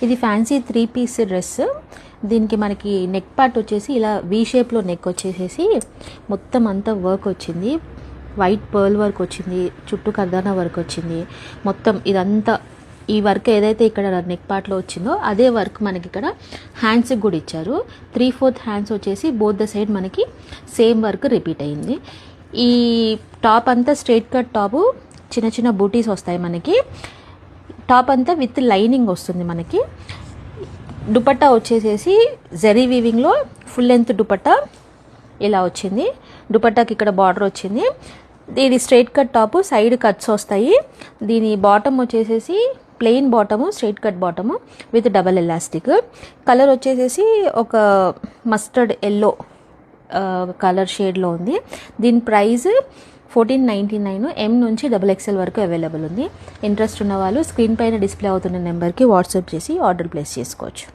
ఇది fancy 3 piece dress. దీనికి మనకి నెక్ పార్ట్ వచ్చేసి ఇలా వీ షేప్లో నెక్ వచ్చేసేసి మొత్తం అంతా వర్క్ వచ్చింది. వైట్ పర్ల్ వర్క్ వచ్చింది, చుట్టూ కర్దానా వర్క్ వచ్చింది. మొత్తం ఇదంతా ఈ వర్క్ ఏదైతే ఇక్కడ నెక్ పార్ట్లో వచ్చిందో అదే వర్క్ మనకి ఇక్కడ హ్యాండ్స్కి కూడా ఇచ్చారు. 3/4 హ్యాండ్స్ వచ్చేసి బోత్ ద సైడ్ మనకి సేమ్ వర్క్ రిపీట్ అయింది. ఈ టాప్ అంతా స్ట్రైట్ కట్ టాపు, చిన్న చిన్న బూటీస్ వస్తాయి మనకి. టాప్ అంతా విత్ లైనింగ్ వస్తుంది మనకి. దుపట్టా వచ్చేసేసి జరీ వీవింగ్లో ఫుల్ లెంత్ దుపట్టా ఇలా వచ్చింది. దుపట్టాకి ఇక్కడ బార్డర్ వచ్చింది. ఇది straight cut top, side cuts వస్తాయి. దీని బాటమ్ వచ్చేసేసి plain bottom, straight cut bottom with double elastic. Colour వచ్చేసేసి ఒక మస్టర్డ్ ఎల్లో కలర్ షేడ్లో ఉంది. దీని ప్రైస్ 1499. M నుంచి XXL వరకు అవైలబుల్ ఉంది. ఇంట్రెస్ట్ ఉన్న వాళ్ళు స్క్రీన్ పైన డిస్ప్లే అవుతున్న నెంబర్కి వాట్సాప్ చేసి ఆర్డర్ ప్లేస్ చేసుకోవచ్చు.